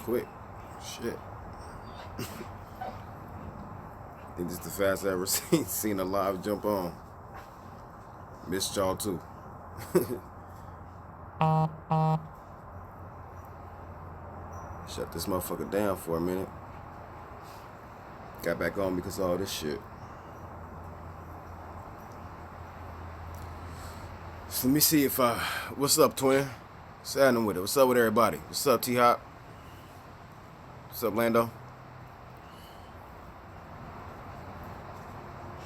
quick. Shit. I think this is the fastest I ever seen a live jump on. Missed y'all too. Shut this motherfucker down for a minute. Got back on because of all this shit. So let me see if what's up, twin? What's happening with it? What's up with everybody? What's up, T-Hop? What's up, Lando?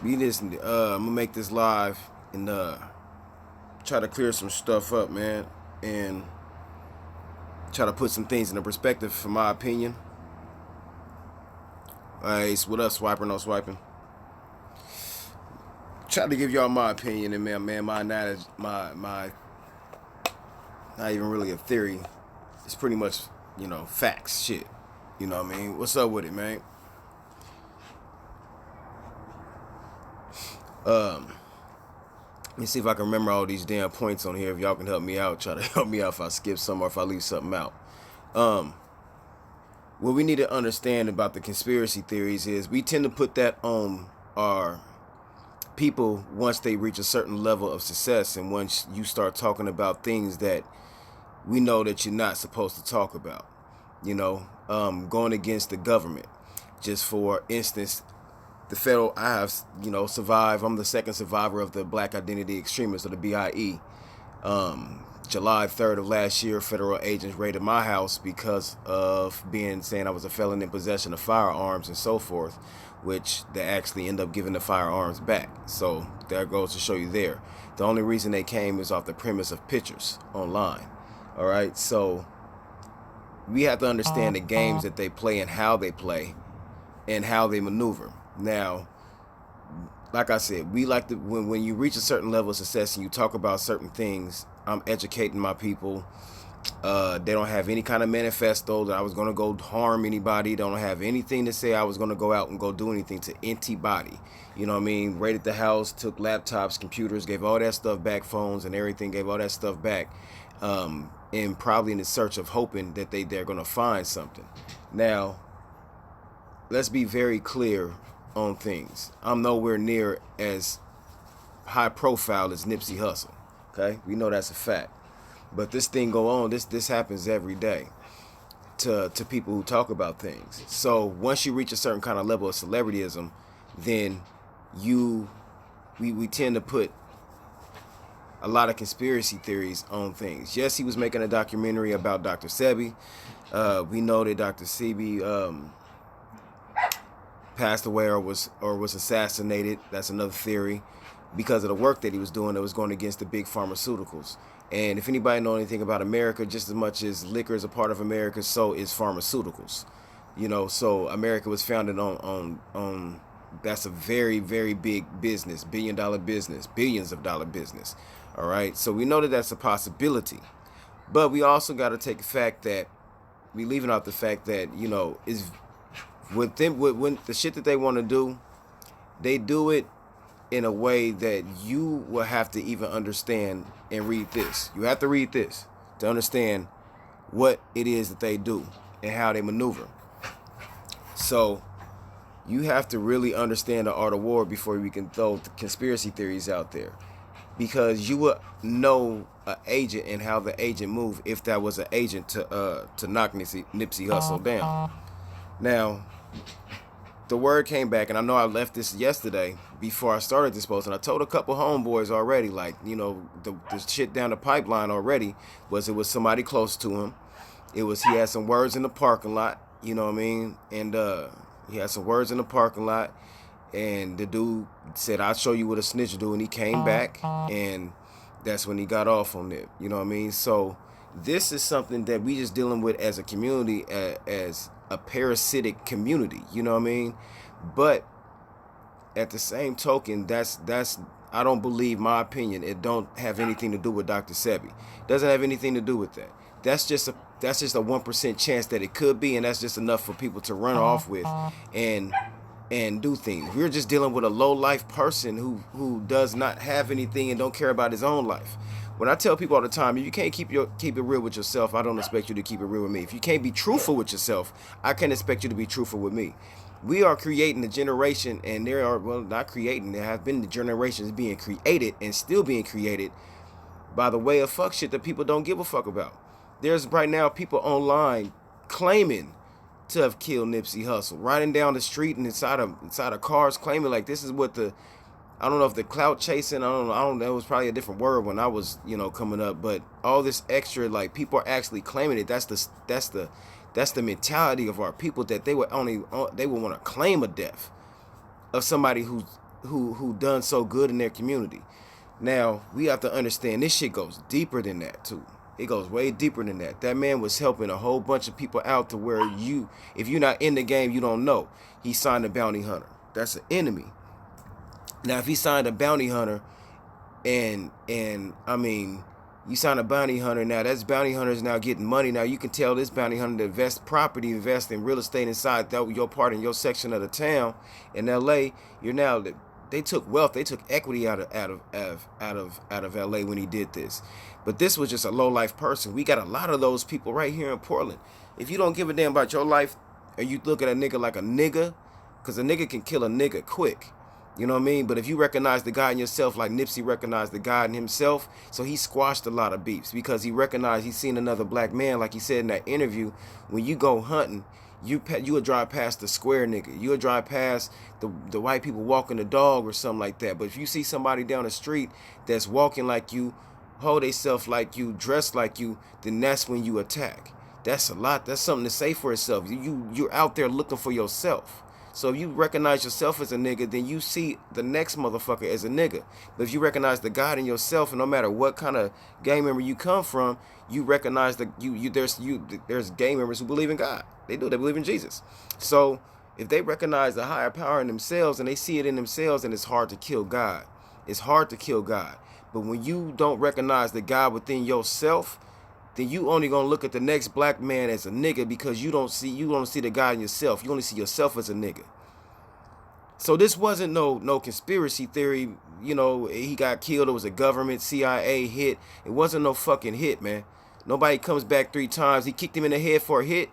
I'm gonna make this live and try to clear some stuff up, man, and try to put some things into perspective from my opinion. Alright, so what up, swiper, no swiping? Try to give y'all my opinion, and man, my knowledge, my not even really a theory. It's pretty much, facts, shit. You know what I mean? What's up with it, man? Let me see if I can remember all these damn points on here. If y'all can help me out, try to help me out if I skip some or if I leave something out. What we need to understand about the conspiracy theories is we tend to put that on our people once they reach a certain level of success, and once you start talking about things that we know that you're not supposed to talk about. Going against the government. Just for instance, the federal, I have, survived. I'm the second survivor of the Black Identity Extremists, or the BIE. July 3rd of last year, federal agents raided my house because of saying I was a felon in possession of firearms and so forth, which they actually end up giving the firearms back. So there goes to show you there. The only reason they came is off the premise of pictures online. All right, so we have to understand the games that they play and how they play and how they maneuver. Now, like I said, we like to, when you reach a certain level of success and you talk about certain things, I'm educating my people. They don't have any kind of manifesto that I was going to go harm anybody. They don't have anything to say I was going to go out and go do anything to anybody. You know what I mean? Raided the house, took laptops, computers, gave all that stuff back, phones and everything, gave all that stuff back. And probably in the search of hoping that they're going to find something. Now, let's be very clear on things. I'm nowhere near as high profile as Nipsey Hussle. Okay, we know that's a fact. But this thing go on. This happens every day to people who talk about things. So once you reach a certain kind of level of celebrityism, then we tend to put a lot of conspiracy theories on things. Yes, he was making a documentary about Dr. Sebi. We know that Dr. Sebi passed away or was assassinated. That's another theory, because of the work that he was doing that was going against the big pharmaceuticals. And if anybody know anything about America, just as much as liquor is a part of America, so is pharmaceuticals. So America was founded on that's a very, very big business, $billion business, billions of dollar business. All right. So we know that that's a possibility, but we also got to take the fact that we leaving out the fact that, is with them, when the shit that they want to do, they do it in a way that you will have to even understand and read this. You have to read this to understand what it is that they do and how they maneuver. So you have to really understand the art of war before we can throw the conspiracy theories out there, because you will know an agent and how the agent move if that was an agent to knock Nipsey Hussle down. Now, the word came back, and I know I left this yesterday before I started this post, and I told a couple homeboys already, like, the shit down the pipeline already it was somebody close to him. He had some words in the parking lot, you know what I mean? And he had some words in the parking lot, and the dude said, "I'll show you what a snitch do," and he came back, and that's when he got off on it, you know what I mean? So this is something that we just dealing with as a community, as a parasitic community, you know what I mean? But at the same token, that's I don't believe, my opinion, it don't have anything to do with Dr. Sebi. It doesn't have anything to do with that. That's just a 1% chance that it could be, and that's just enough for people to run off with and do things. We're just dealing with a low life person who does not have anything and don't care about his own life. When I tell people all the time, if you can't keep it real with yourself, I don't expect you to keep it real with me. If you can't be truthful with yourself, I can't expect you to be truthful with me. We are creating a generation, and there are, well, not creating, there have been the generations being created and still being created by the way of fuck shit that people don't give a fuck about. There's right now people online claiming to have killed Nipsey Hussle, riding down the street and inside of cars, claiming like this is what the, I don't know if the clout chasing, I don't know, it was probably a different word when I was, coming up, but all this extra, like, people are actually claiming it. That's the mentality of our people, that they would want to claim a death of somebody who done so good in their community. Now, we have to understand this shit goes deeper than that too. It goes way deeper than that. That man was helping a whole bunch of people out to where if you're not in the game, you don't know. He signed a bounty hunter. That's an enemy. Now, if he signed a bounty hunter, and I mean, you sign a bounty hunter, now that's bounty hunters now getting money. Now you can tell this bounty hunter to invest property, invest in real estate inside your part in your section of the town in LA. They took wealth, they took equity out of LA when he did this. But this was just a low life person. We got a lot of those people right here in Portland. If you don't give a damn about your life, and you look at a nigga like a nigga, because a nigga can kill a nigga quick. You know what I mean? But if you recognize the God in yourself, like Nipsey recognized the God in himself, so he squashed a lot of beefs because he recognized he's seen another black man, like he said in that interview. When you go hunting, you would drive past the square nigga. You would drive past the white people walking the dog or something like that. But if you see somebody down the street that's walking like you, hold themselves like you, dressed like you, then that's when you attack. That's a lot. That's something to say for itself. You're out there looking for yourself. So if you recognize yourself as a nigga, then you see the next motherfucker as a nigga. But if you recognize the God in yourself, and no matter what kind of gang member you come from, you recognize that there's gang members who believe in God. They do. They believe in Jesus. So if they recognize the higher power in themselves and they see it in themselves, then it's hard to kill God. It's hard to kill God. But when you don't recognize the God within yourself, then you only gonna look at the next black man as a nigga because you don't see the God in yourself. You only see yourself as a nigga. So this wasn't no conspiracy theory. He got killed. It was a government CIA hit. It wasn't no fucking hit, man. Nobody comes back 3 times. He kicked him in the head for a hit.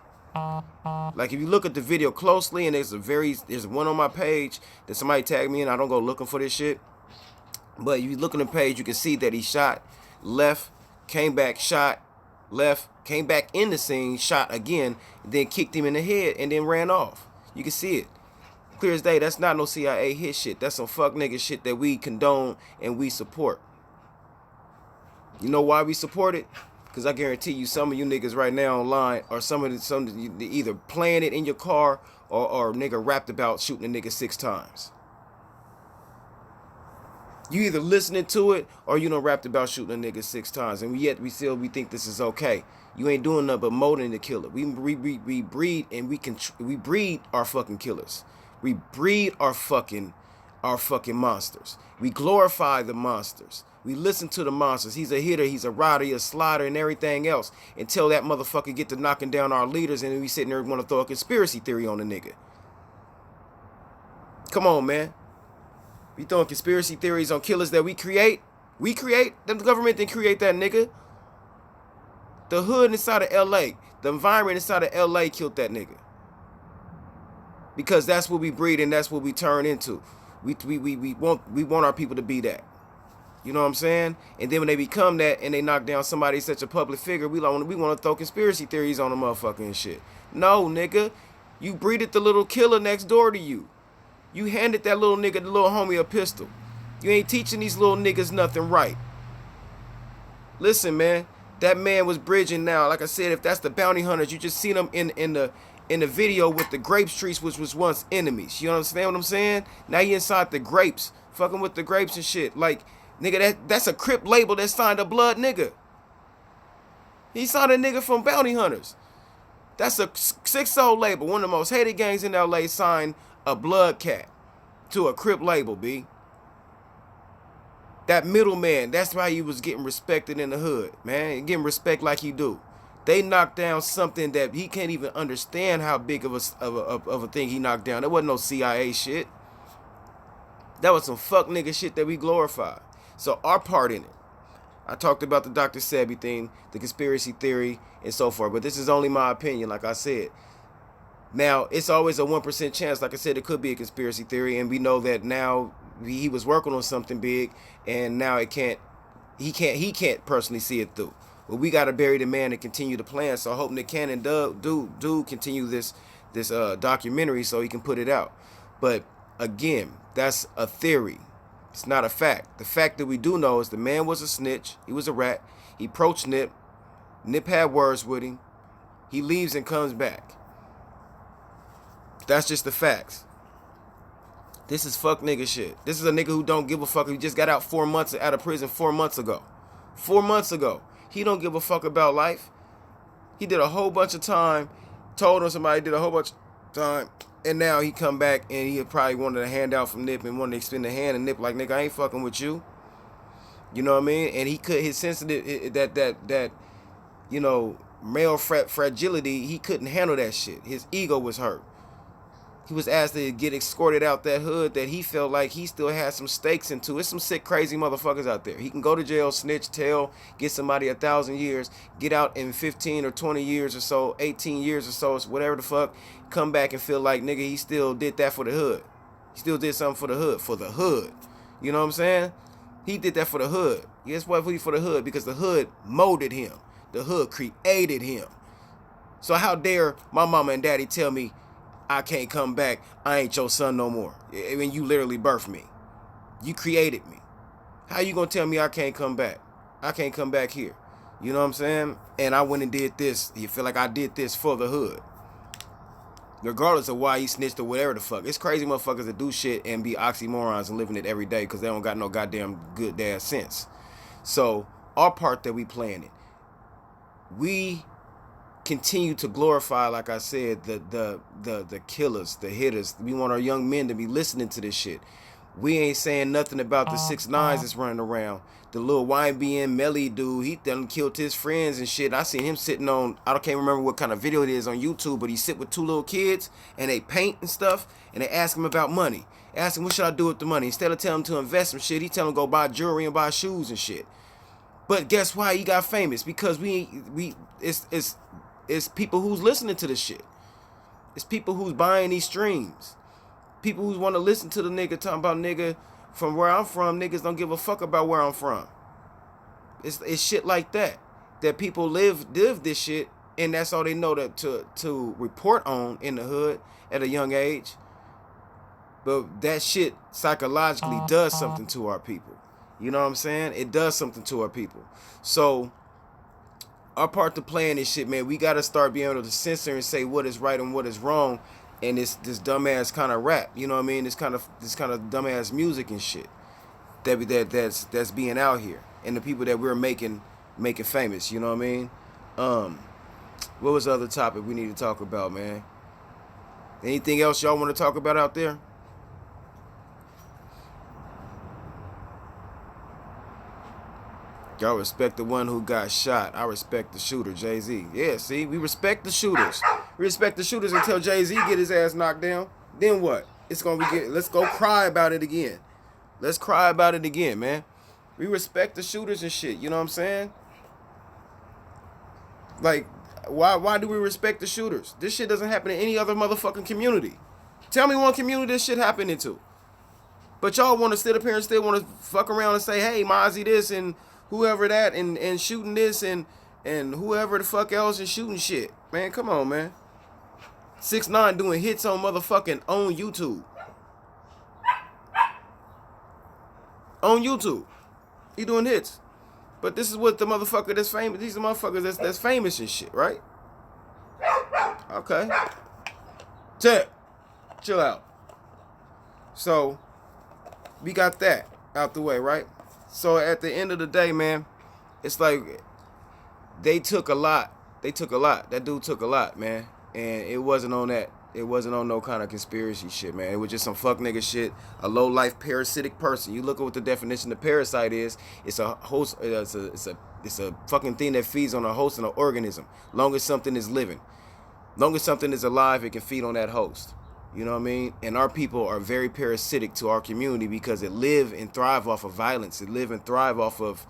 Like, if you look at the video closely, and there's one on my page that somebody tagged me in. I don't go looking for this shit. But if you look at the page, you can see that he shot left, came back, shot left, came back in the scene, shot again, then kicked him in the head, and then ran off. You can see it. Clear as day, that's not no CIA hit shit. That's some fuck nigga shit that we condone and we support. You know why we support it? Because I guarantee you some of you niggas right now online are some either playing it in your car or nigga rapped about shooting a nigga 6 times. You either listening to it or you done rapped about shooting a nigga 6 times, and yet we think this is okay. You ain't doing nothing but molding the killer. We breed and we breed our fucking killers. We breed our fucking monsters. We glorify the monsters. We listen to the monsters. He's a hitter, he's a rider, he's a slider, and everything else until that motherfucker get to knocking down our leaders, and we sitting there want to throw a conspiracy theory on the nigga. Come on, man. We throwing conspiracy theories on killers that we create. We create. The government didn't create that nigga. The hood inside of LA, the environment inside of LA killed that nigga. Because that's what we breed and that's what we turn into. We want our people to be that. You know what I'm saying? And then when they become that and they knock down somebody such a public figure, we want to throw conspiracy theories on the motherfucker and shit. No, nigga. You breeded the little killer next door to you. You handed that little nigga, the little homie, a pistol. You ain't teaching these little niggas nothing right. Listen, man, that man was bridging now. Like I said, if that's the bounty hunters, you just seen them in the video with the grape streets, which was once enemies. You understand what I'm saying? Now he inside the grapes, fucking with the grapes and shit. Like, nigga, that's a Crip label that signed a blood nigga. He signed a nigga from bounty hunters. That's a 6-soul label. One of the most hated gangs in LA signed a blood cat to a Crip label, B. That middleman, that's why he was getting respected in the hood, man. Getting respect like he do. They knocked down something that he can't even understand how big of a thing he knocked down. That wasn't no CIA shit. That was some fuck nigga shit that we glorify. So our part in it. I talked about the Dr. Sebi thing, the conspiracy theory, and so forth. But this is only my opinion, like I said. Now, it's always a 1% chance. Like I said, it could be a conspiracy theory, and we know that now he was working on something big, and now he can't personally see it through. But we got to bury the man and continue the plan. So I hope Nick Cannon do continue this documentary so he can put it out. But again, that's a theory. It's not a fact. The fact that we do know is the man was a snitch. He was a rat. He approached Nip. Nip had words with him. He leaves and comes back. That's just the facts. This is fuck nigga shit. This is a nigga who don't give a fuck. He just got out 4 months out of prison 4 months ago. 4 months ago. He don't give a fuck about life. He did a whole bunch of time. Told him somebody did a whole bunch of time. And now he come back and he probably wanted a handout from Nip and wanted to extend a hand, and Nip like, nigga, I ain't fucking with you. You know what I mean? And he could, his sensitive, that you know, male fragility, he couldn't handle that shit. His ego was hurt. He was asked to get escorted out that hood that he felt like he still had some stakes into. It's some sick, crazy motherfuckers out there. He can go to jail, snitch, tell, get somebody 1,000 years, get out in 15 or 20 years or so, 18 years or so, whatever the fuck, come back and feel like, nigga, he still did that for the hood. He still did something for the hood. For the hood. You know what I'm saying? He did that for the hood. Guess what? For the hood, because the hood molded him. The hood created him. So how dare my mama and daddy tell me I can't come back, I ain't your son no more. I mean, you literally birthed me. You created me. How you gonna tell me I can't come back? I can't come back here. You know what I'm saying? And I went and did this. You feel like I did this for the hood. Regardless of why he snitched or whatever the fuck. It's crazy motherfuckers that do shit and be oxymorons and living it every day because they don't got no goddamn good damn sense. So, our part that we playing it. We continue to glorify, like I said, the killers, the hitters. We want our young men to be listening to this shit. We ain't saying nothing about the 6ix9ines that's running around. The little YBN Melly dude, he done killed his friends and shit. I seen him sitting on, I can't remember what kind of video it is on YouTube, but he sit with 2 little kids and they paint and stuff, and they ask him about money. Ask him, what should I do with the money? Instead of telling him to invest some shit, he tell him go buy jewelry and buy shoes and shit. But guess why he got famous? Because it's people who's listening to this shit. It's people who's buying these streams. People who want to listen to the nigga talking about, nigga, from where I'm from, niggas don't give a fuck about where I'm from. It's shit like that. That people live this shit, and that's all they know to report on in the hood at a young age. But that shit psychologically does something to our people. You know what I'm saying? It does something to our people. So our part to play in this shit, man, we gotta start being able to censor and say what is right and what is wrong, and this dumbass kind of rap, you know what I mean? This kind of dumbass music and shit that's being out here, and the people that we're making famous, you know what I mean? What was the other topic we need to talk about, man? Anything else y'all want to talk about out there? Y'all respect the one who got shot. I respect the shooter, Jay-Z. Yeah, see, we respect the shooters. We respect the shooters until Jay-Z get his ass knocked down. Then what? It's gonna be let's go cry about it again. Let's cry about it again, man. We respect the shooters and shit. You know what I'm saying? Like, why do we respect the shooters? This shit doesn't happen in any other motherfucking community. Tell me one community this shit happening to. But y'all want to sit up here and still want to fuck around and say, hey, Mozzie this and whoever that and shooting this and whoever the fuck else and shooting shit. Man, come on, man. 6ix9ine doing hits on motherfucking on YouTube. On YouTube. He doing hits. But this is what the motherfucker that's famous, these are motherfuckers that's famous and shit, right? Okay. Check. Chill out. So, we got that out the way, right? So at the end of the day, man, it's like they took a lot. They took a lot. That dude took a lot, man. And it wasn't on that. It wasn't on no kind of conspiracy shit, man. It was just some fuck nigga shit. A low life parasitic person. You look at what the definition of parasite is. It's a host. It's a fucking thing that feeds on a host and an organism. Long as something is living, long as something is alive, it can feed on that host. You know what I mean? And our people are very parasitic to our community because it live and thrive off of violence. It live and thrive off of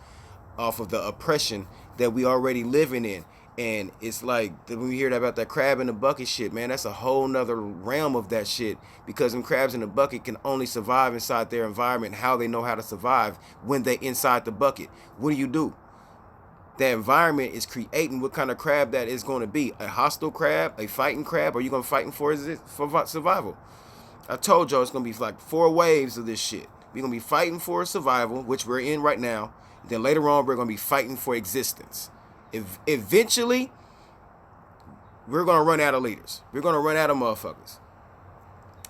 off of the oppression that we already living in. And it's like when we hear about that crab in the bucket shit, man, that's a whole nother realm of that shit, because them crabs in the bucket can only survive inside their environment. How they know how to survive when they inside the bucket. What do? The environment is creating what kind of crab that is going to be. A hostile crab, a fighting crab, or you going to fighting for survival? I told y'all it's going to be like 4 waves of this shit. We're going to be fighting for survival, which we're in right now. Then later on, we're going to be fighting for existence. Eventually, we're going to run out of leaders. We're going to run out of motherfuckers.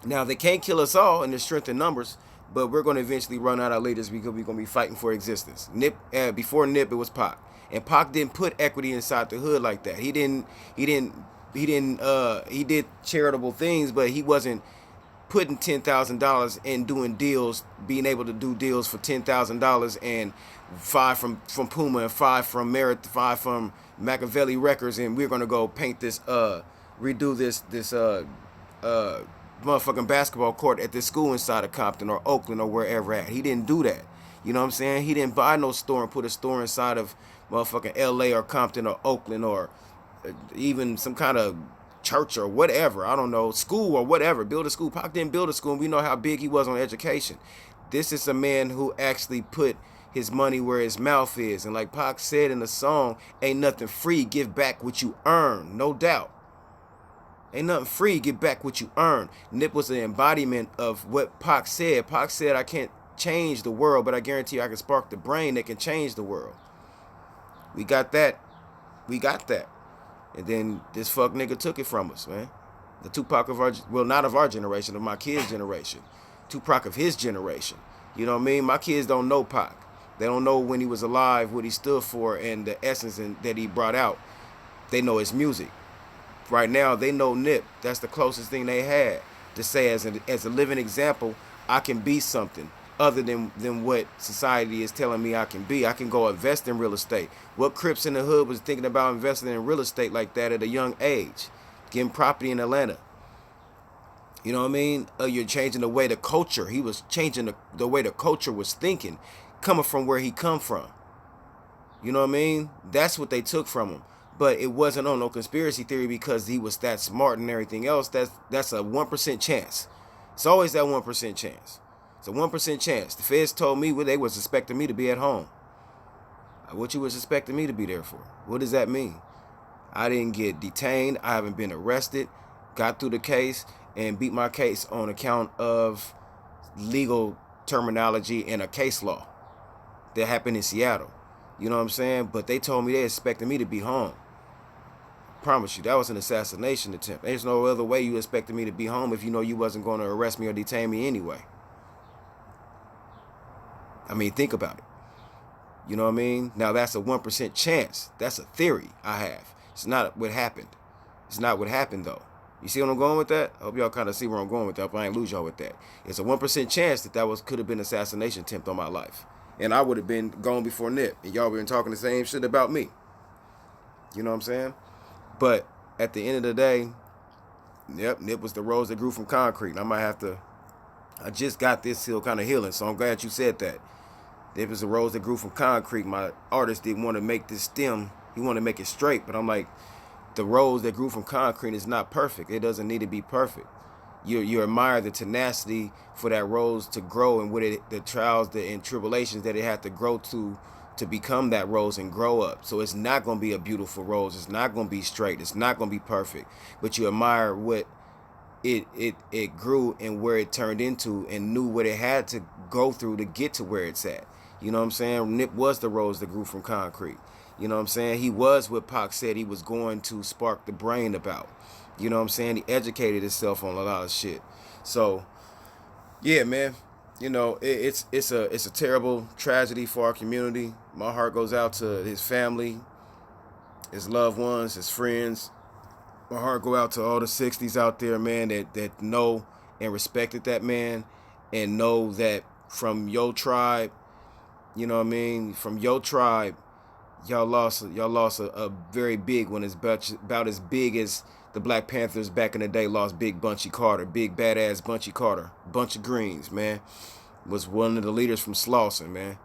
Now, they can't kill us all in the strength in numbers, but we're going to eventually run out of leaders because we're going to be fighting for existence. Before Nip, it was Pac. And Pac didn't put equity inside the hood like that. He did charitable things, but he wasn't putting $10,000 and doing deals, being able to do deals for $10,000 and 5 from Puma and 5 from Merit, 5 from Machiavelli Records, and we're gonna go paint this, redo this motherfucking basketball court at this school inside of Compton or Oakland or wherever at. He didn't do that. You know what I'm saying? He didn't buy no store and put a store inside of motherfucking LA or Compton or Oakland or even some kind of church or whatever. I don't know, school or whatever. Build a school. Pac didn't build a school, and we know how big he was on education. This is a man who actually put his money where his mouth is. And like Pac said in the song, ain't nothing free, give back what you earn. No doubt. Ain't nothing free, give back what you earn. Nip was an embodiment of what Pac said. Pac said, I can't change the world, but I guarantee you I can spark the brain that can change the world. We got that. We got that. And then this fuck nigga took it from us, man. The Tupac of our, well, not of our generation, of my kids' generation. Tupac of his generation. You know what I mean? My kids don't know Pac. They don't know when he was alive, what he stood for, and the essence that he brought out. They know his music. Right now, they know Nip. That's the closest thing they had to say as a living example, I can be something other than what society is telling me I can be. I can go invest in real estate. What Crips in the hood was thinking about investing in real estate like that at a young age? Getting property in Atlanta. You know what I mean? You're changing the way the culture, he was changing the way the culture was thinking, coming from where he come from. You know what I mean? That's what they took from him. But it wasn't on no conspiracy theory because he was that smart and everything else. That's a 1% chance. It's always that 1% chance. It's a 1% chance. The feds told me they was expecting me to be at home. What you was expecting me to be there for? What does that mean? I didn't get detained. I haven't been arrested. Got through the case and beat my case on account of legal terminology and a case law that happened in Seattle. You know what I'm saying? But they told me they expected me to be home. Promise you, that was an assassination attempt. There's no other way you expected me to be home if you know you wasn't going to arrest me or detain me anyway. I mean, think about it. You know what I mean? Now, that's a 1% chance. That's a theory I have. It's not what happened. It's not what happened, though. You see what I'm going with that? I hope y'all kind of see where I'm going with that, but I ain't lose y'all with that. It's a 1% chance that could have been an assassination attempt on my life. And I would have been gone before Nip. And y'all been talking the same shit about me. You know what I'm saying? But at the end of the day, yep, Nip was the rose that grew from concrete. I just got this hill kind of healing, so I'm glad you said that. Nip was the rose that grew from concrete. My artist didn't want to make this stem. He wanted to make it straight, but I'm like, the rose that grew from concrete is not perfect. It doesn't need to be perfect. You admire the tenacity for that rose to grow and the trials and tribulations that it had to grow to become that rose and grow up. So it's not going to be a beautiful rose. It's not going to be straight. It's not going to be perfect. But you admire what it grew and where it turned into and knew what it had to go through to get to where it's at. You know what I'm saying? Nip was the rose that grew from concrete. You know what I'm saying? He was what Pac said he was going to spark the brain about. You know what I'm saying? He educated himself on a lot of shit. So, yeah, man. You know, it's a terrible tragedy for our community. My heart goes out to his family, his loved ones, his friends. My heart go out to all the 60s out there, man, that know and respected that man and know that from your tribe, you know what I mean? From your tribe, y'all lost a very big one. It's about as big as the Black Panthers back in the day lost Big Bunchy Carter, big badass Bunchy Carter, Bunch of Greens, man. Was one of the leaders from Slauson, man.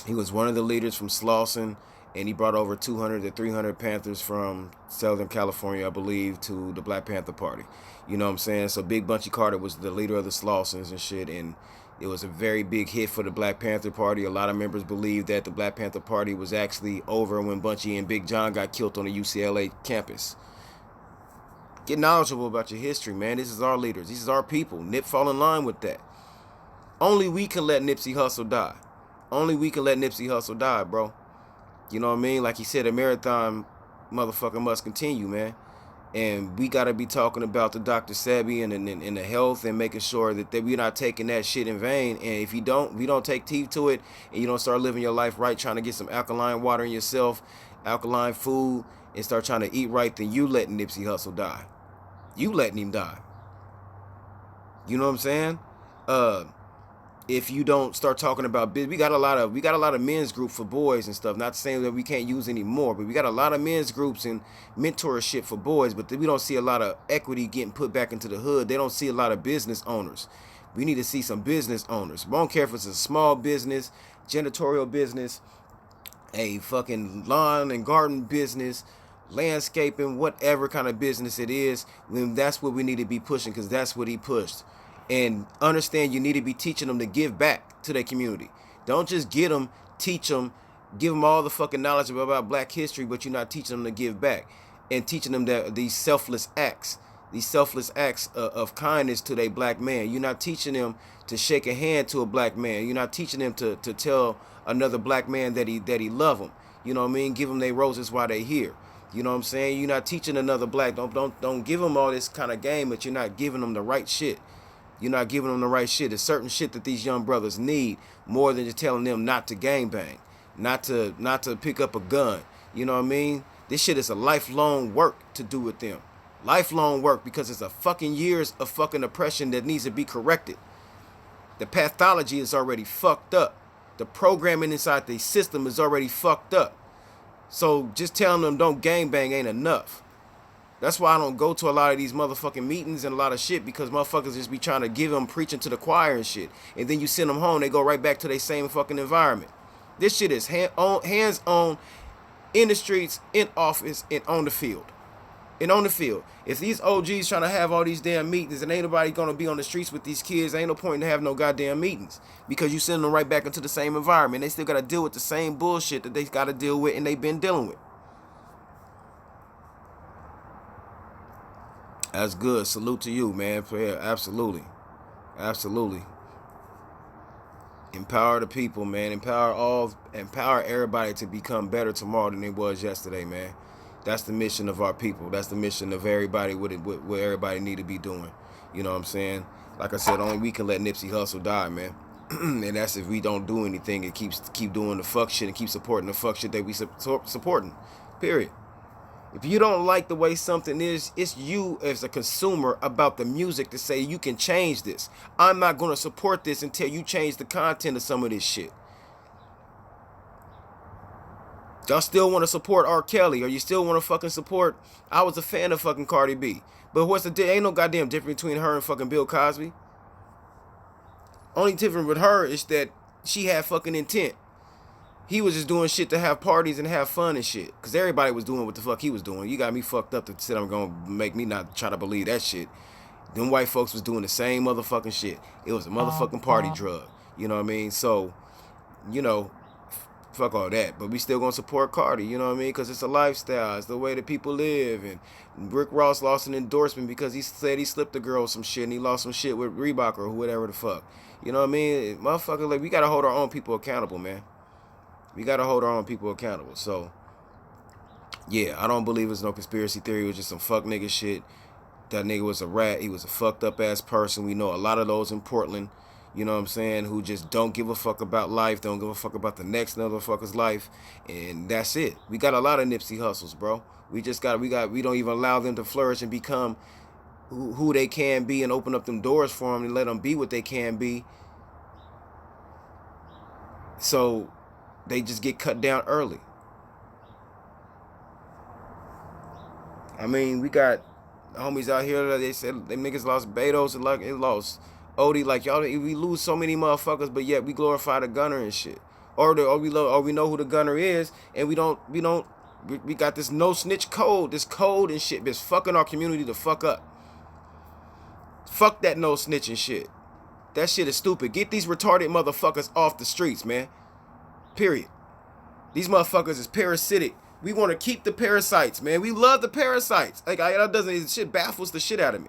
He was one of the leaders from Slauson, and he brought over 200 to 300 Panthers from Southern California, I believe, to the Black Panther Party. You know what I'm saying? So Big Bunchy Carter was the leader of the Slausons and shit, and it was a very big hit for the Black Panther Party. A lot of members believe that the Black Panther Party was actually over when Bunchy and Big John got killed on the UCLA campus. Get knowledgeable about your history, man. This is our leaders. These is our people. Nip fall in line with that. Only we can let Nipsey Hussle die. Only we can let Nipsey Hussle die, bro. You know what I mean? Like he said, a marathon motherfucker must continue, man. And we got to be talking about the Dr. Sebi and the health and making sure that we're not taking that shit in vain. And if you don't, we don't take teeth to it and you don't start living your life right, trying to get some alkaline water in yourself, alkaline food, and start trying to eat right, then you letting Nipsey Hussle die. You letting him die. You know what I'm saying? If you don't start talking about business, we got a lot of men's group for boys and stuff. Not saying that we can't use anymore, but we got a lot of men's groups and mentorship for boys. But we don't see a lot of equity getting put back into the hood. They don't see a lot of business owners. We need to see some business owners. We don't care if it's a small business, janitorial business, a fucking lawn and garden business, landscaping, whatever kind of business it is. Then that's what we need to be pushing, because that's what he pushed. And understand, you need to be teaching them to give back to their community. Don't just get them, teach them, give them all the fucking knowledge about Black history, but you're not teaching them to give back and teaching them that these selfless acts of kindness to their Black man. You're not teaching them to shake a hand to a Black man. You're not teaching them to tell another Black man that he love them. You know what I mean? Give them their roses while they're here. You know what I'm saying? You're not teaching another Black. Don't give them all this kind of game, but you're not giving them the right shit. You're not giving them the right shit. There's certain shit that these young brothers need more than just telling them not to gangbang, not to pick up a gun. You know what I mean? This shit is a lifelong work to do with them. Lifelong work, because it's a fucking years of fucking oppression that needs to be corrected. The pathology is already fucked up. The programming inside the system is already fucked up. So just telling them don't gangbang ain't enough. That's why I don't go to a lot of these motherfucking meetings and a lot of shit, because motherfuckers just be trying to give them preaching to the choir and shit. And then you send them home, they go right back to their same fucking environment. This shit is hands-on, in the streets, in office, and on the field. And on the field. If these OGs trying to have all these damn meetings and ain't nobody going to be on the streets with these kids, ain't no point in having no goddamn meetings. Because you send them right back into the same environment. They still got to deal with the same bullshit that they got to deal with and they've been dealing with. That's good. Salute to you, man. Yeah, absolutely. Absolutely. Empower the people, man. Empower everybody to become better tomorrow than they was yesterday, man. That's the mission of our people. That's the mission of everybody, what everybody need to be doing. You know what I'm saying? Like I said, only we can let Nipsey Hussle die, man. And that's if we don't do anything and keep doing the fuck shit and keep supporting the fuck shit that we supporting. Period. If you don't like the way something is, it's you as a consumer about the music to say you can change this. I'm not going to support this until you change the content of some of this shit. Y'all still want to support R. Kelly, or you still want to fucking support... I was a fan of fucking Cardi B. But ain't no goddamn difference between her and fucking Bill Cosby. Only difference with her is that she had fucking intent. He was just doing shit to have parties and have fun and shit. Because everybody was doing what the fuck he was doing. You got me fucked up to sit. I'm going to make me not try to believe that shit. Them white folks was doing the same motherfucking shit. It was a motherfucking party drug. You know what I mean? So, you know, fuck all that. But we still going to support Cardi. You know what I mean? Because it's a lifestyle. It's the way that people live. And Rick Ross lost an endorsement because he said he slipped a girl some shit. And he lost some shit with Reebok or whatever the fuck. You know what I mean? Motherfucker, like, we got to hold our own people accountable, man. We got to hold our own people accountable. So, yeah, I don't believe it's no conspiracy theory. It was just some fuck nigga shit. That nigga was a rat. He was a fucked up ass person. We know a lot of those in Portland, you know what I'm saying, who just don't give a fuck about life, don't give a fuck about the next motherfucker's life, and that's it. We got a lot of Nipsey Hussles, bro. We don't even allow them to flourish and become who they can be and open up them doors for them and let them be what they can be. So they just get cut down early. I mean, we got homies out here that they said them niggas lost Betos and like it lost Odie. Like, y'all, we lose so many motherfuckers, but yet we glorify the gunner and shit. or we know who the gunner is, and we got this no snitch code, this code and shit that's fucking our community the fuck up. Fuck that no snitching shit. That shit is stupid. Get these retarded motherfuckers off the streets, man. Period. These motherfuckers is parasitic. We want to keep the parasites, man. We love the parasites. Like, shit baffles the shit out of me.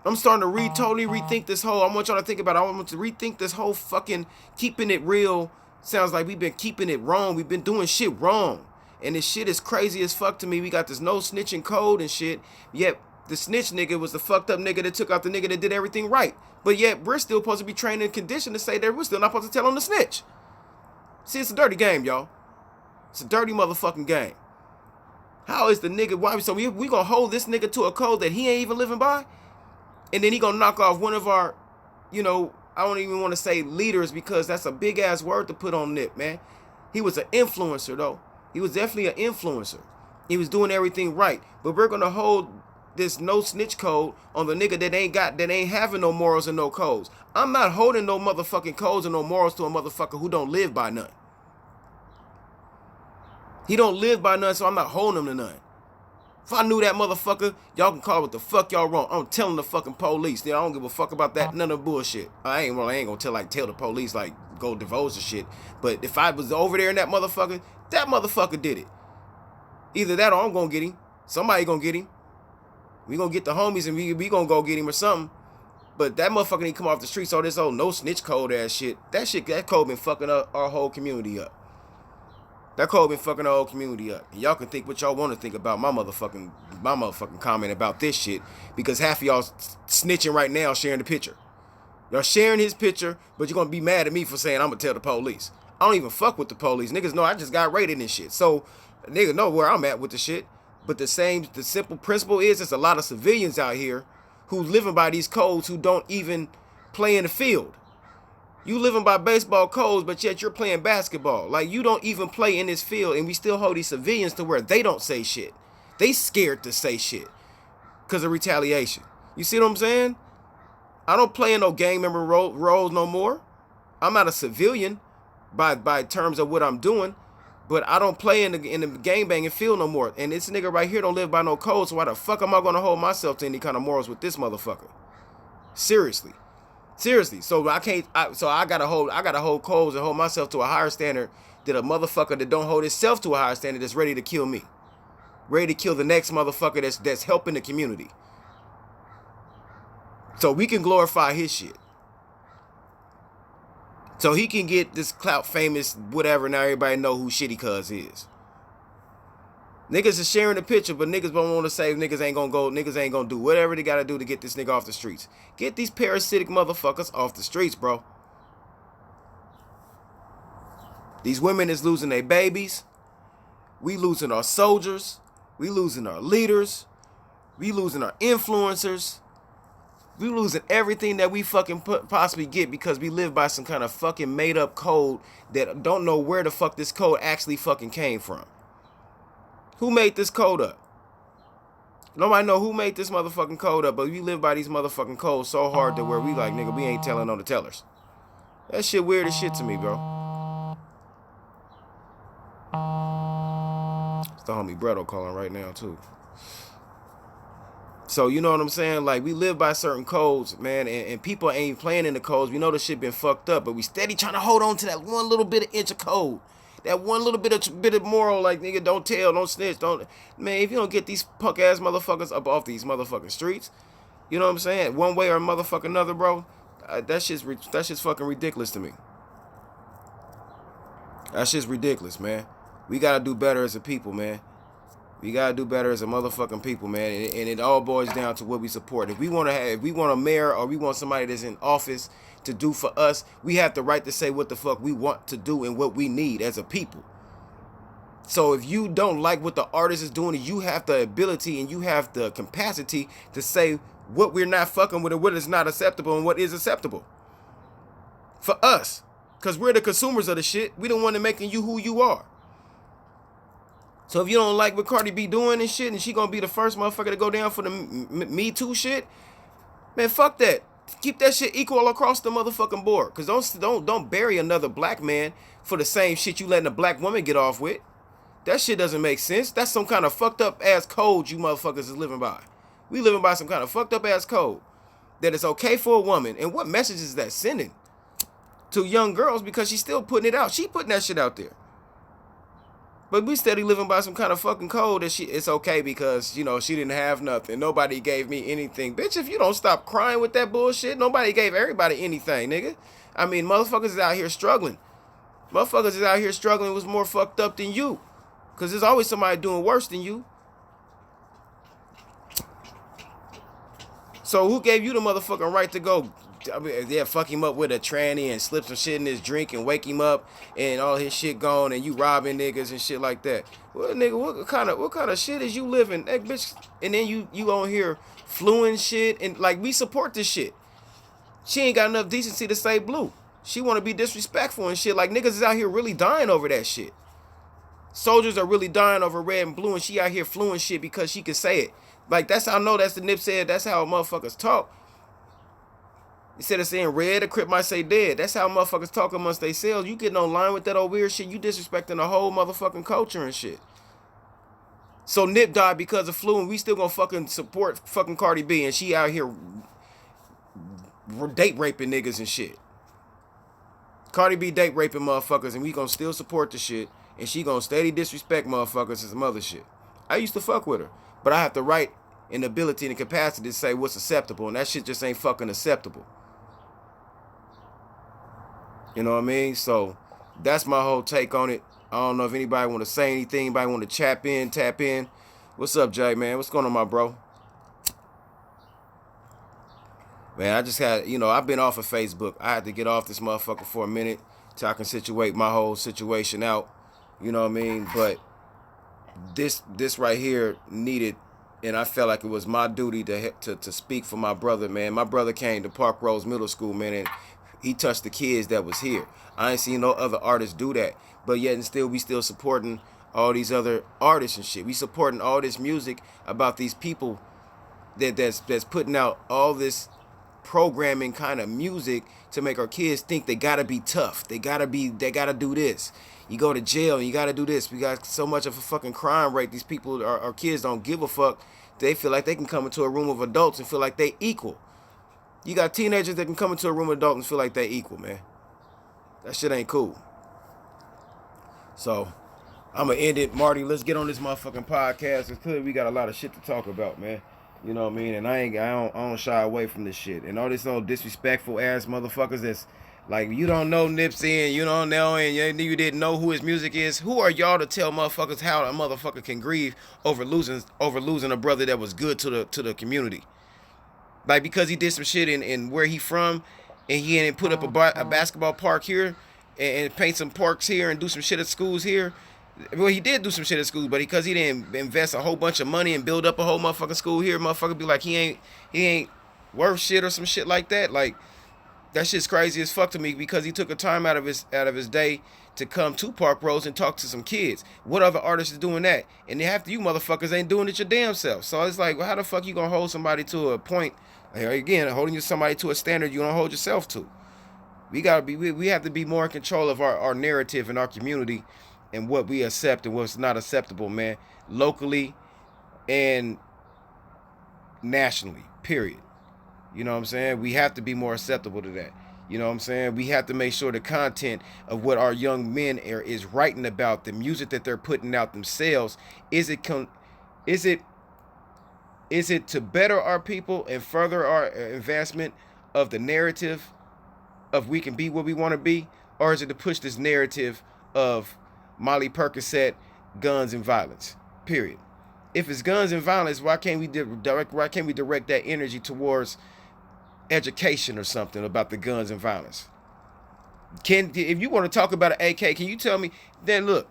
I'm starting to totally rethink this whole, I want y'all to think about it. I want to rethink this whole fucking keeping it real. Sounds like we've been keeping it wrong. We've been doing shit wrong. And this shit is crazy as fuck to me. We got this no snitching code and shit. Yet the snitch nigga was the fucked up nigga that took out the nigga that did everything right. But yet we're still supposed to be trained and conditioned to say that we're still not supposed to tell on the snitch. See, it's a dirty game, y'all. It's a dirty motherfucking game. How is the nigga, why? So we gonna hold this nigga to a code that he ain't even living by? And then he gonna knock off one of our, I don't even want to say leaders, because that's a big ass word to put on Nip, man. He was an influencer though. He was definitely an influencer. He was doing everything right. But we're gonna hold this no snitch code on the nigga that ain't having no morals and no codes. I'm not holding no motherfucking codes and no morals to a motherfucker who don't live by none. He don't live by none, so I'm not holding him to none. If I knew that motherfucker, y'all can call what the fuck y'all want. I'm telling the fucking police. I don't give a fuck about that, none of the bullshit. I ain't gonna tell the police, like, go divulge the shit. But if I was over there in that motherfucker did it. Either that or I'm gonna get him. Somebody gonna get him. We gonna get the homies and we gonna go get him or something. But that motherfucker need to come off the streets. All this old no snitch code ass shit. That code been fucking up our whole community up. That code been fucking our whole community up. And y'all can think what y'all want to think about my motherfucking comment about this shit, because half of y'all snitching right now sharing the picture. Y'all sharing his picture, but you're gonna be mad at me for saying I'm gonna tell the police. I don't even fuck with the police. Niggas know I just got raided and shit. So niggas know where I'm at with the shit. But the simple principle is there's a lot of civilians out here who living by these codes who don't even play in the field. You living by baseball codes, but yet you're playing basketball. Like, you don't even play in this field, and we still hold these civilians to where they don't say shit. They scared to say shit because of retaliation. You see what I'm saying? I don't play in no gang member roles no more. I'm not a civilian by terms of what I'm doing, but I don't play in the gang banging field no more. And this nigga right here don't live by no code, so why the fuck am I gonna hold myself to any kind of morals with this motherfucker? Seriously. So I gotta hold codes and hold myself to a higher standard than a motherfucker that don't hold himself to a higher standard that's ready to kill me. Ready to kill the next motherfucker that's helping the community. So we can glorify his shit. So he can get this clout famous, whatever, now everybody know who Shitty Cuz is. Niggas is sharing the picture, but niggas don't want to say niggas ain't gonna do whatever they gotta do to get this nigga off the streets. Get these parasitic motherfuckers off the streets, bro. These women is losing their babies. We losing our soldiers. We losing our leaders. We losing our influencers. We losing everything that we fucking possibly get because we live by some kind of fucking made up code that don't know where the fuck this code actually fucking came from. Who made this code up? Nobody know who made this motherfucking code up, but we live by these motherfucking codes so hard that where we like, nigga, we ain't telling on the tellers. That shit weird as shit to me, bro. It's the homie Bredo calling right now, too. So, you know what I'm saying? Like, we live by certain codes, man, and people ain't playing in the codes. We know the shit been fucked up, but we steady trying to hold on to that one little bit of inch of code. That one little bit of moral, like, nigga, don't tell, don't snitch, don't. Man, if you don't get these punk ass motherfuckers up off these motherfucking streets, you know what I'm saying? One way or motherfucking another, bro, that shit's fucking ridiculous to me. That shit's ridiculous, man. We gotta do better as a people, man. We gotta do better as a motherfucking people, man. And it all boils down to what we support. If we want a mayor or we want somebody that's in office to do for us, we have the right to say what the fuck we want to do and what we need as a people. So if you don't like what the artist is doing, you have the ability and you have the capacity to say what we're not fucking with and what is not acceptable and what is acceptable. For us. Because we're the consumers of the shit. We the one that making you who you are. So if you don't like what Cardi B doing and shit, and she gonna be the first motherfucker to go down for the Me Too shit, man, fuck that. Keep that shit equal across the motherfucking board. Cause don't bury another black man for the same shit you letting a black woman get off with. That shit doesn't make sense. That's some kind of fucked up ass code you motherfuckers is living by. We living by some kind of fucked up ass code that it's okay for a woman. And what message is that sending to young girls? Because she's still putting it out. She putting that shit out there. But we steady living by some kind of fucking code that it's okay because, you know, she didn't have nothing. Nobody gave me anything. Bitch, if you don't stop crying with that bullshit, nobody gave everybody anything, nigga. I mean, motherfuckers is out here struggling. Motherfuckers is out here struggling was more fucked up than you. Because there's always somebody doing worse than you. So who gave you the motherfucking right to go, fuck him up with a tranny and slip some shit in his drink and wake him up and all his shit gone and you robbing niggas and shit like that? Well, nigga, what kind of shit is you living, that bitch? And then you on here fluing shit and like we support this shit. She ain't got enough decency to say blue. She want to be disrespectful and shit. Like niggas is out here really dying over that shit. Soldiers are really dying over red and blue and she out here fluing shit because she can say it. Like, that's how I know that's the nipsey. That's how motherfuckers talk. Instead of saying red, a crip might say dead. That's how motherfuckers talk amongst themselves. You getting online with that old weird shit, you disrespecting the whole motherfucking culture and shit. So Nip died because of flu and we still gonna fucking support fucking Cardi B and she out here date raping niggas and shit. Cardi B date raping motherfuckers and we gonna still support the shit and she gonna steady disrespect motherfuckers and some other shit. I used to fuck with her. But I have the right and ability and capacity to say what's acceptable. And that shit just ain't fucking acceptable. You know what I mean? So that's my whole take on it. I don't know if anybody want to say anything. Anybody want to tap in. What's up, Jay, man? What's going on, my bro? Man, I just had, I've been off of Facebook. I had to get off this motherfucker for a minute till I can situate my whole situation out. You know what I mean? But this right here needed, and I felt like it was my duty to speak for my brother, man. My brother came to Park Rose Middle School, man, and he touched the kids that was here. I ain't seen no other artists do that, but yet and still we still supporting all these other artists and shit. We supporting all this music about these people that's putting out all this programming kind of music to make our kids think they gotta be tough. They gotta do this. You go to jail and you gotta do this. We got so much of a fucking crime rate. These people, our kids don't give a fuck. They feel like they can come into a room of adults and feel like they equal. You got teenagers that can come into a room of adults and feel like they equal, man. That shit ain't cool. So I'm gonna end it, Marty. Let's get on this motherfucking podcast. It's clear we got a lot of shit to talk about, man. You know what I mean? And I don't shy away from this shit. And all this old disrespectful ass motherfuckers that's like, you don't know Nipsey and you don't know and you didn't know who his music is. Who are y'all to tell motherfuckers how a motherfucker can grieve over losing a brother that was good to the community? Like, because he did some shit in where he from and he didn't put up a basketball park here and paint some parks here and do some shit at schools here. Well, he did do some shit at school, but because he didn't invest a whole bunch of money and build up a whole motherfucking school here, motherfucker be like, he ain't worth shit or some shit like that. Like, that shit's crazy as fuck to me because he took a time out of his day to come to Park Rose and talk to some kids. What other artists is doing that? And half of you motherfuckers ain't doing it your damn self. So it's like, well, how the fuck you gonna hold somebody to a point? Again, holding somebody to a standard you don't hold yourself to. We have to be more in control of our narrative and our community and what we accept and what's not acceptable, man. Locally and nationally, period. You know what I'm saying? We have to be more acceptable to that. You know what I'm saying? We have to make sure the content of what our young men is writing about, the music that they're putting out themselves, is it to better our people and further our advancement of the narrative of we can be what we want to be, or is it to push this narrative of Molly Percocet, guns and violence? Period. If it's guns and violence, why can't we direct that energy towards education or something about the guns and violence? If you want to talk about an AK, can you tell me? Then look,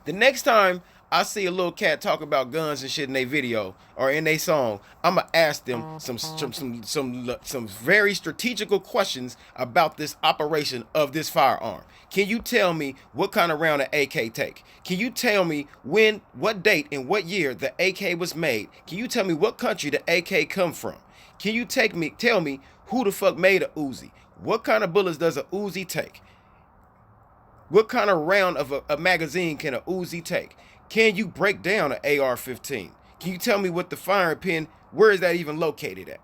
the next time I see a little cat talk about guns and shit in their video or in their song, I'ma ask them some very strategical questions about this operation of this firearm. Can you tell me what kind of round an AK take? Can you tell me when, what date, and what year the AK was made? Can you tell me what country the AK come from? Can you tell me who the fuck made a Uzi? What kind of bullets does a Uzi take? What kind of round of a magazine can a Uzi take? Can you break down an AR-15? Can you tell me what the firing pin, where is that even located at?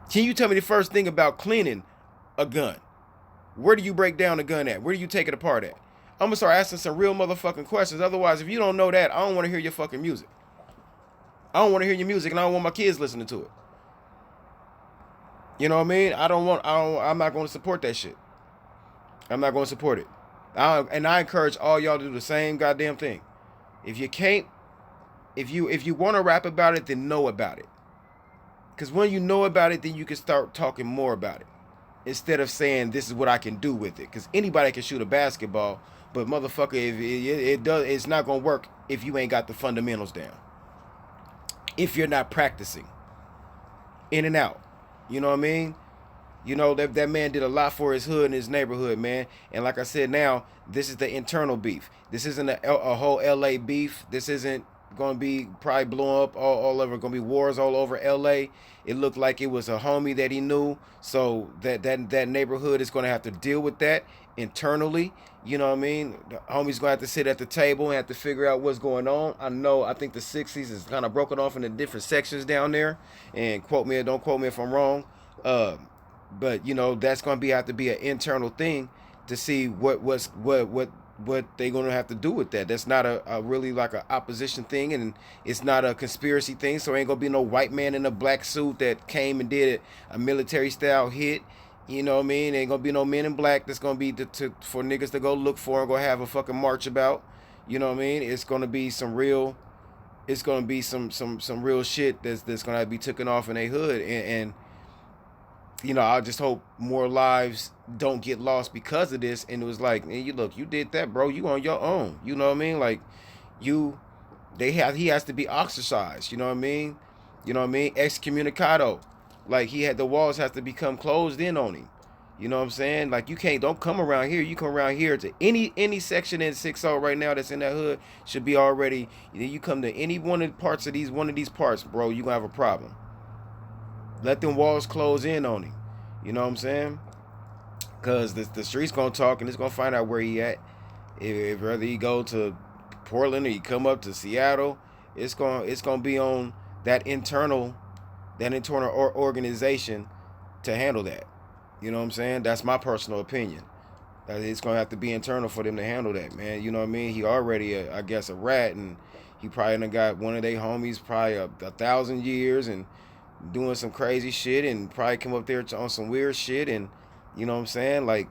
Can you tell me the first thing about cleaning a gun? Where do you break down a gun at? Where do you take it apart at? I'm gonna start asking some real motherfucking questions. Otherwise, if you don't know that, I don't want to hear your fucking music. I don't want to hear your music, and I don't want my kids listening to it. You know what I mean? I'm not going to support that shit. I'm not going to support it. And I encourage all y'all to do the same goddamn thing. If you can't, if you want to rap about it, then know about it. Because when you know about it, then you can start talking more about it. Instead of saying, this is what I can do with it. Because anybody can shoot a basketball, but motherfucker, it's not going to work if you ain't got the fundamentals down. If you're not practicing. In and out. You know what I mean? You know, that man did a lot for his hood and his neighborhood, man. And like I said, now, this is the internal beef. This isn't a whole LA beef. This isn't going to be probably blowing up all over. Going to be wars all over LA. It looked like it was a homie that he knew. So that neighborhood is going to have to deal with that internally. You know what I mean? The homie's going to have to sit at the table and have to figure out what's going on. I think the 60s is kind of broken off into different sections down there. And don't quote me if I'm wrong. But you know, that's going to have to be an internal thing to see what they're going to have to do with that. That's not a really like a opposition thing, and it's not a conspiracy thing. So ain't going to be no white man in a black suit that came and did a military style hit. You know what I mean? Ain't going to be no men in black that's going to be for niggas to go look for and go have a fucking march about. You know what I mean? It's going to be some real shit that's going to have to be taken off in a hood, and you know, I just hope more lives don't get lost because of this. And it was like, man, you did that, bro. You on your own. You know what I mean? Like, he has to be ostracized. You know what I mean? You know what I mean? Excommunicado. Like, the walls have to become closed in on him. You know what I'm saying? Like, don't come around here. You come around here to any section in 6-0 right now that's in that hood should be already, you come to any one of these parts, bro, you gonna have a problem. Let them walls close in on him. You know what I'm saying? Because the street's going to talk, and it's going to find out where he at. If whether he go to Portland or he come up to Seattle, it's going to be on that internal organization to handle that. You know what I'm saying? That's my personal opinion. It's going to have to be internal for them to handle that, man. You know what I mean? He already, I guess, a rat, and he probably done got one of their homies probably 1,000 years and doing some crazy shit, and probably come up there on some weird shit. And you know what I'm saying? Like,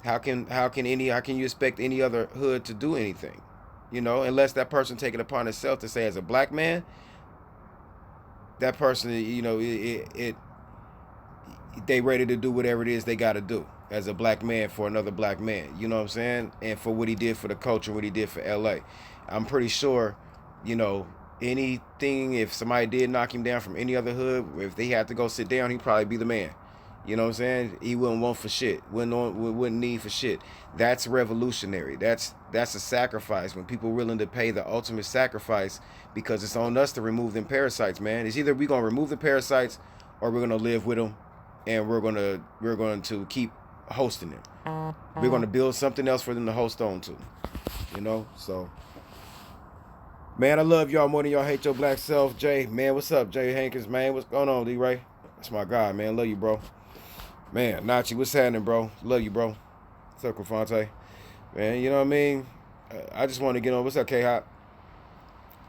how can you expect any other hood to do anything? You know, unless that person take it upon itself to say, as a black man, that person, you know, they ready to do whatever it is they got to do as a black man for another black man. You know what I'm saying? And for what he did for the culture, what he did for LA. I'm pretty sure, you know, anything, if somebody did knock him down from any other hood, if they had to go sit down, he'd probably be the man. You know what I'm saying? He wouldn't want for shit. Wouldn't need for shit. That's revolutionary. That's a sacrifice. When people willing to pay the ultimate sacrifice, because it's on us to remove them parasites, man. It's either we're gonna remove the parasites or we're gonna live with them, and we're going to keep hosting them. We're gonna build something else for them to host on to. You know, so. Man, I love y'all more than y'all hate your black self. Jay, man, what's up? Jay Hankins, man, what's going on, D-Ray? That's my guy, man. Love you, bro. Man, Nachi, what's happening, bro? Love you, bro. What's up, Confonte? Man, you know what I mean? I just want to get on. What's up, K-Hop?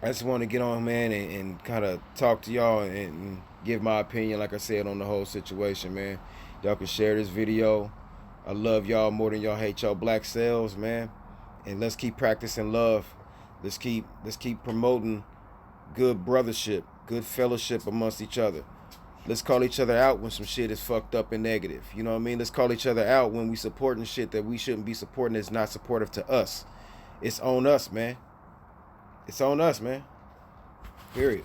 I just want to get on, man, and kind of talk to y'all and give my opinion, like I said, on the whole situation, man. Y'all can share this video. I love y'all more than y'all hate y'all black selves, man. And let's keep practicing love. Let's keep promoting good brothership, good fellowship amongst each other. Let's call each other out when some shit is fucked up and negative. You know what I mean? Let's call each other out when we supporting shit that we shouldn't be supporting that's not supportive to us. It's on us, man. It's on us, man. Period.